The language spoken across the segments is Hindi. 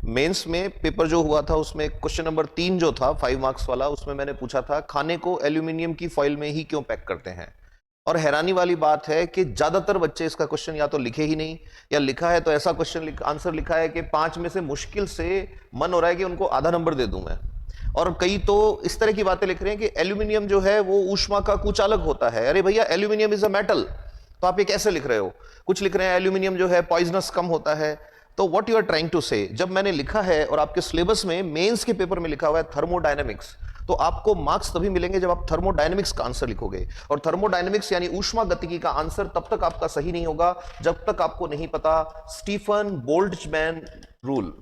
मेंस में पेपर जो हुआ था उसमें क्वेश्चन नंबर 3 जो था 5 मार्क्स वाला, उसमें मैंने पूछा था खाने को एल्यूमिनियम की फॉइल में ही क्यों पैक करते हैं। और हैरानी वाली बात है कि ज्यादातर बच्चे इसका क्वेश्चन या तो लिखे ही नहीं, या लिखा है तो ऐसा क्वेश्चन आंसर लिखा है कि 5 में से मुश्किल से मन हो रहा है कि उनको आधा नंबर दे दूं मैं। और कई तो इस तरह की बातें लिख रहे हैं कि एल्यूमिनियम जो है वो ऊष्मा का कुचालक होता है। अरे भैया, एल्यूमिनियम इज अ मेटल, तो आप ये कैसे लिख रहे हो। कुछ लिख रहे हैं एल्यूमिनियम जो है पॉइजनस कम होता है। तो what you are trying to say, जब मैंने लिखा है और आपके सिलेबस में मेंस के पेपर में लिखा हुआ है थर्मोडायनेमिक्स, तो आपको मार्क्स तभी मिलेंगे जब आप थर्मोडायनेमिक्स का आंसर लिखोगे। और थर्मोडायनेमिक्स यानी ऊष्मा गतिकी का आंसर तब तक आपका सही नहीं होगा जब तक आपको नहीं पता Stefan Boltzmann rule.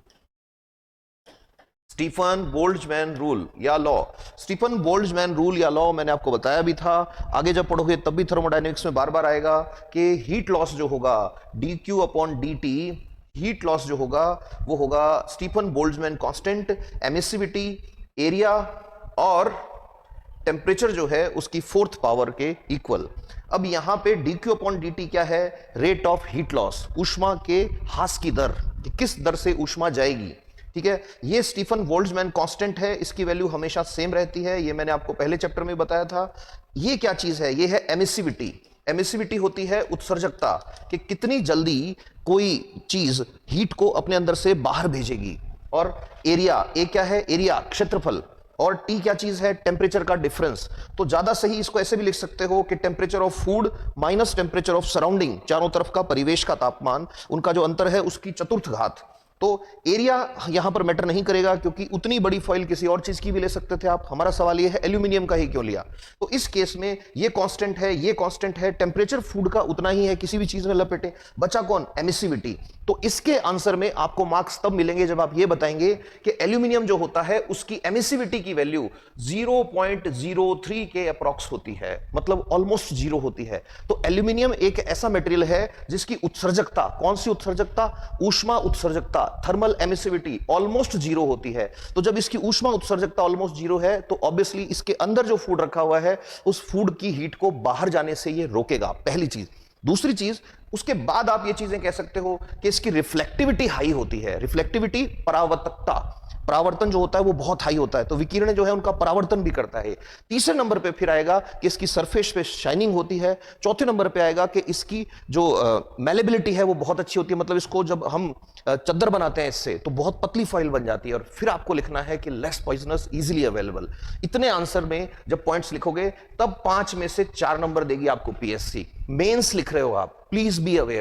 Stefan Boltzmann rule या लॉ, स्टीफन बोल्ट्जमैन रूल या लॉ मैंने आपको बताया भी था। आगे जब पढ़ोगे तब भी थर्मोडायनेमिक्स में बार बार आएगा कि हीट लॉस जो होगा dq upon dt, heat loss जो होगा वो होगा Stefan Boltzmann constant, emissivity, area और टेम्परेचर जो है उसकी 4th पावर के इक्वल। अब यहां पे dq अपॉन dt क्या है, रेट ऑफ हीट लॉस, ऊष्मा के ह्रास की दर, किस दर से ऊष्मा जाएगी। ठीक है, ये स्टीफन बोल्ट्जमैन कांस्टेंट है, इसकी वैल्यू हमेशा सेम रहती है, ये मैंने आपको पहले चैप्टर में बताया था। ये क्या चीज है, ये है एमिसिविटी। एमिसिविटी होती है उत्सर्जकता, कि कितनी जल्दी कोई चीज हीट को अपने अंदर से बाहर भेजेगी। और एरिया, ए क्या है, एरिया क्षेत्रफल, और टी क्या चीज है, टेम्परेचर का डिफरेंस। तो ज्यादा सही इसको ऐसे भी लिख सकते हो कि temperature of food minus temperature of surrounding, चारों तरफ का परिवेश का तापमान, उनका जो अंतर है उसकी चतुर्थ घात। तो एरिया यहां पर मैटर नहीं करेगा क्योंकि उतनी बड़ी फॉइल किसी और चीज की भी ले सकते थे आप। हमारा सवाल यह है एल्यूमिनियम का ही क्यों लिया। तो इस केस में ये कांस्टेंट है, ये कांस्टेंट है, टेम्परेचर फूड का उतना ही है, किसी भी चीज में लपेटे, बचा कौन, एमिसिविटी। तो इसके आंसर में आपको मार्क्स तब मिलेंगे जब आप ये बताएंगे कि एल्यूमिनियम जो होता है उसकी एमिसिविटी की वैल्यू 0.03 के अप्रॉक्स होती है, मतलब ऑलमोस्ट जीरो होती है। तो एल्यूमिनियम एक ऐसा मटेरियल है जिसकी उत्सर्जकता, कौन सी उत्सर्जकता, ऊष्मा उत्सर्जकता, थर्मल एमिसिविटी ऑलमोस्ट जीरो होती है। तो जब इसकी ऊष्मा उत्सर्जकता ऑलमोस्ट जीरो है तो ऑब्वियसली इसके अंदर जो फूड रखा हुआ है उस फूड की हीट को बाहर जाने से ये रोकेगा, पहली चीज। दूसरी चीज, उसके बाद आप ये चीजें कह सकते हो कि इसकी रिफ्लेक्टिविटी हाई होती है। रिफ्लेक्टिविटी, परावर्तकता, परावर्तन जो होता है वो बहुत हाई होता है, तो विकिरण जो है उनका परावर्तन भी करता है। तीसरे नंबर पे फिर आएगा कि इसकी सरफेस पे शाइनिंग होती है। चौथे नंबर पे आएगा कि इसकी जो मैलेबिलिटी है वो बहुत अच्छी होती है, मतलब इसको जब हम चद्दर बनाते हैं इससे तो बहुत पतली फॉइल बन जाती है। और फिर आपको लिखना है कि लेस पॉइजनस, इजीली अवेलेबल। इतने आंसर में जब पॉइंट्स लिखोगे तब 5 में से 4 नंबर देगी आपको पीएससी। मेंस लिख रहे हो आप, प्लीज बी अवेयर।